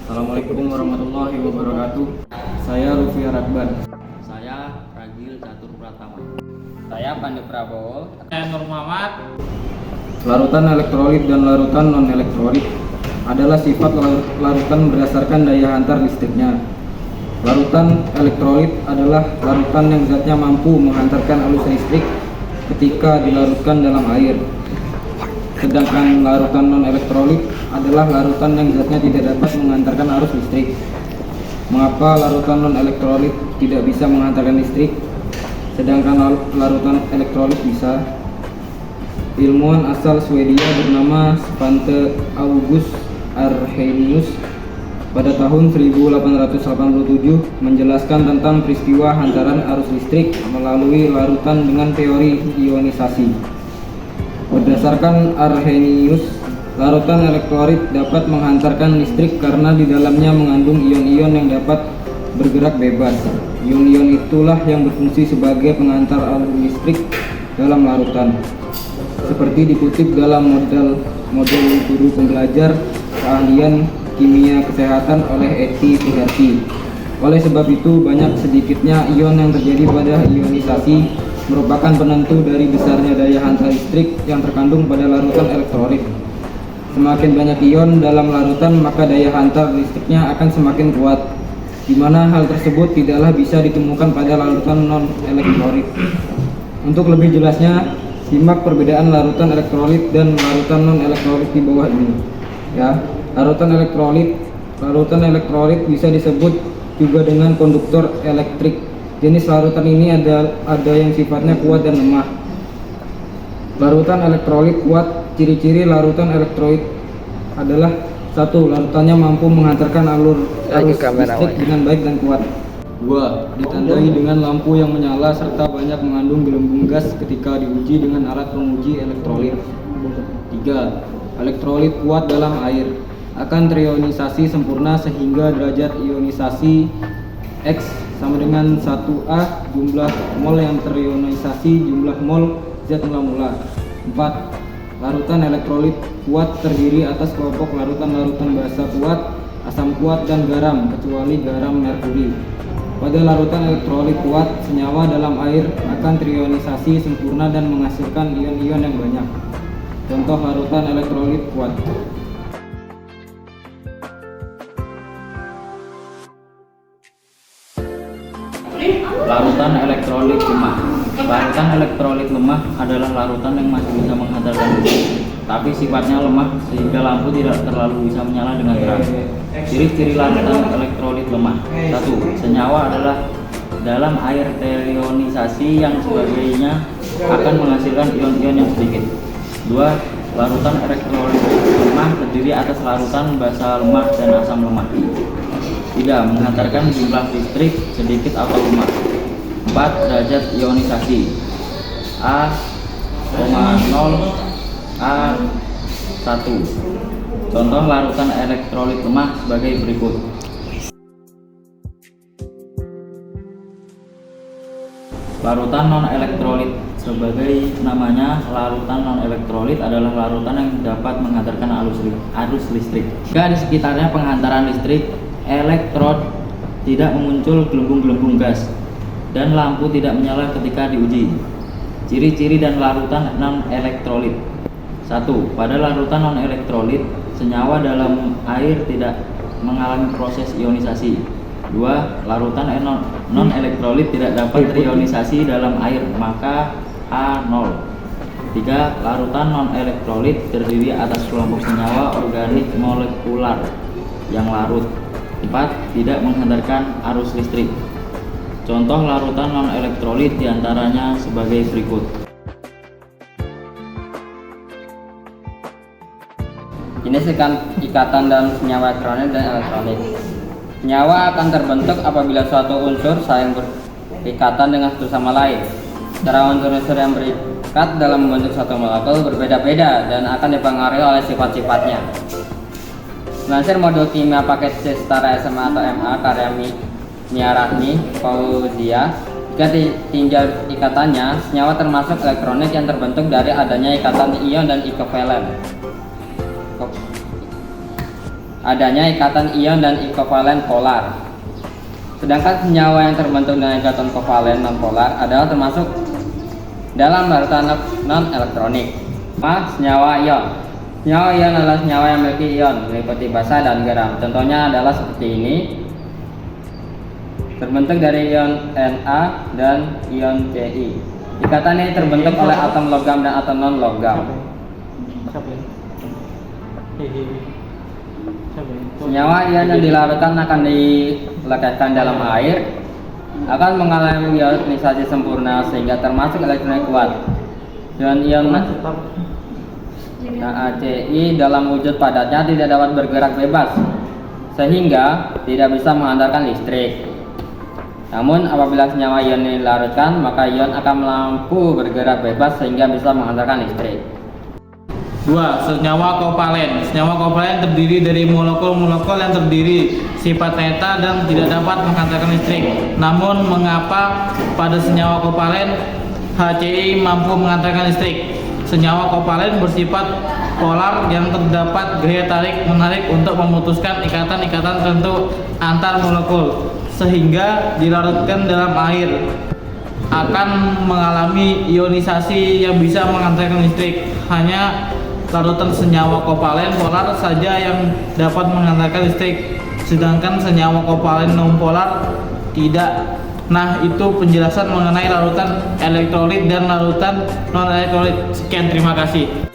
Assalamualaikum warahmatullahi wabarakatuh. Saya Lutfi Arakban. Saya Ragil Catur Pratama. Saya Pandu Prabowo. Saya Nur Muhammad. Larutan elektrolit dan larutan non-elektrolit adalah sifat larutan berdasarkan daya hantar listriknya. Larutan elektrolit adalah larutan yang zatnya mampu menghantarkan arus listrik ketika dilarutkan dalam air. Sedangkan larutan non-elektrolit adalah larutan yang zatnya tidak dapat menghantarkan arus listrik. Mengapa larutan non-elektrolit tidak bisa menghantarkan listrik, sedangkan larutan elektrolit bisa? Ilmuwan asal Swedia bernama Svante August Arrhenius pada tahun 1887 menjelaskan tentang peristiwa hantaran arus listrik melalui larutan dengan teori ionisasi. Berdasarkan Arrhenius, larutan elektrolit dapat menghantarkan listrik karena di dalamnya mengandung ion-ion yang dapat bergerak bebas. Ion-ion itulah yang berfungsi sebagai penghantar arus listrik dalam larutan. Seperti dikutip dalam model guru pembelajar keahlian kimia kesehatan oleh Eti Suherti. Oleh sebab itu, banyak sedikitnya ion yang terjadi pada ionisasi merupakan penentu dari besarnya daya hantar listrik yang terkandung pada larutan elektrolit. Semakin banyak ion dalam larutan, maka daya hantar listriknya akan semakin kuat, di mana hal tersebut tidaklah bisa ditemukan pada larutan non-elektrolit. Untuk lebih jelasnya, simak perbedaan larutan elektrolit dan larutan non-elektrolit di bawah ini. Ya, larutan elektrolit bisa disebut juga dengan konduktor elektrik. Jenis larutan ini ada yang sifatnya kuat dan lemah. Larutan elektrolit kuat. Ciri-ciri larutan elektrolit adalah: 1. Larutannya mampu menghantarkan arus listrik dengan baik dan kuat. 2. Ditandai dengan lampu yang menyala serta banyak mengandung gelembung gas ketika diuji dengan alat penguji elektrolit. 3. Elektrolit kuat dalam air, akan terionisasi sempurna sehingga derajat ionisasi X sama dengan 1A jumlah mol yang terionisasi jumlah mol Z mula-mula. 4. Larutan elektrolit kuat terdiri atas kelompok larutan-larutan basa kuat, asam kuat, dan garam kecuali garam merkuri. Pada larutan elektrolit kuat, senyawa dalam air akan terionisasi sempurna dan menghasilkan ion-ion yang banyak. Contoh larutan elektrolit kuat: Larutan elektrolit lemah. Larutan elektrolit lemah adalah larutan yang masih bisa menghantarkan listrik, tapi sifatnya lemah sehingga lampu tidak terlalu bisa menyala dengan terang. Ciri-ciri larutan elektrolit lemah: 1. Senyawa adalah dalam air terionisasi yang sebagainya akan menghasilkan ion-ion yang sedikit. 2. Larutan elektrolit lemah terdiri atas larutan basa lemah dan asam lemah. Tidak menghantarkan jumlah listrik sedikit atau lemah. 4. Derajat ionisasi A,0 A1. Contoh larutan elektrolit lemah sebagai berikut: larutan non-elektrolit. Sebagai namanya, larutan non-elektrolit adalah larutan yang dapat menghantarkan arus listrik. Jika di sekitarnya penghantaran listrik, elektrod tidak muncul gelembung-gelembung gas, dan lampu tidak menyala ketika diuji. Ciri-ciri dan larutan non-elektrolit: 1. Pada larutan non-elektrolit, senyawa dalam air tidak mengalami proses ionisasi. 2. Larutan non-elektrolit tidak dapat terionisasi dalam air, maka A0. 3. Larutan non-elektrolit terdiri atas kelompok senyawa organik molekular yang larut. 4. Tidak menghantarkan arus listrik. Contoh larutan non-elektrolit diantaranya sebagai berikut: Jenis ikatan dalam senyawa elektrolit dan elektrolit. Senyawa akan terbentuk apabila suatu unsur saling berikatan dengan satu sama lain. Cara unsur-unsur yang berikat dalam membentuk satu molekul berbeda-beda dan akan dipengaruhi oleh sifat-sifatnya. Melansir modul kimia paket C setara SMA atau MA karya Mia Rahmi Fauzia, jika ditinjau ikatannya, senyawa termasuk elektronik yang terbentuk dari adanya ikatan ion dan equivalent. adanya ikatan ion dan kovalen polar. Sedangkan senyawa yang terbentuk dengan ikatan kovalen non-polar adalah termasuk dalam larutan non-elektronik. Senyawa ion. Senyawa ion adalah senyawa yang memiliki ion meliputi basa dan garam. Contohnya adalah seperti ini. Terbentuk dari ion Na dan ion Ci. Ikatan ini terbentuk oleh atom logam dan atom non-logam. Senyawa ion yang dilarutkan akan dilekatkan dalam air, akan mengalami ionisasi sempurna sehingga termasuk elektronik kuat. Dan ion NaCl dalam wujud padatnya tidak dapat bergerak bebas, sehingga tidak bisa menghantarkan listrik. Namun apabila senyawa ion dilarutkan, maka ion akan mampu bergerak bebas sehingga bisa menghantarkan listrik. 2. Senyawa kovalen. Senyawa kovalen terdiri dari molekul-molekul yang terdiri sifat neta dan tidak dapat menghantarkan listrik. Namun mengapa pada senyawa kovalen HCl mampu menghantarkan listrik? Senyawa kovalen bersifat polar yang terdapat gaya tarik-menarik untuk memutuskan ikatan-ikatan tertentu antar molekul, sehingga dilarutkan dalam air akan mengalami ionisasi yang bisa menghantarkan listrik. Hanya larutan senyawa kovalen polar saja yang dapat menghantarkan listrik, sedangkan senyawa kovalen non polar tidak. Nah, itu penjelasan mengenai larutan elektrolit dan larutan non elektrolit. Sekian, terima kasih.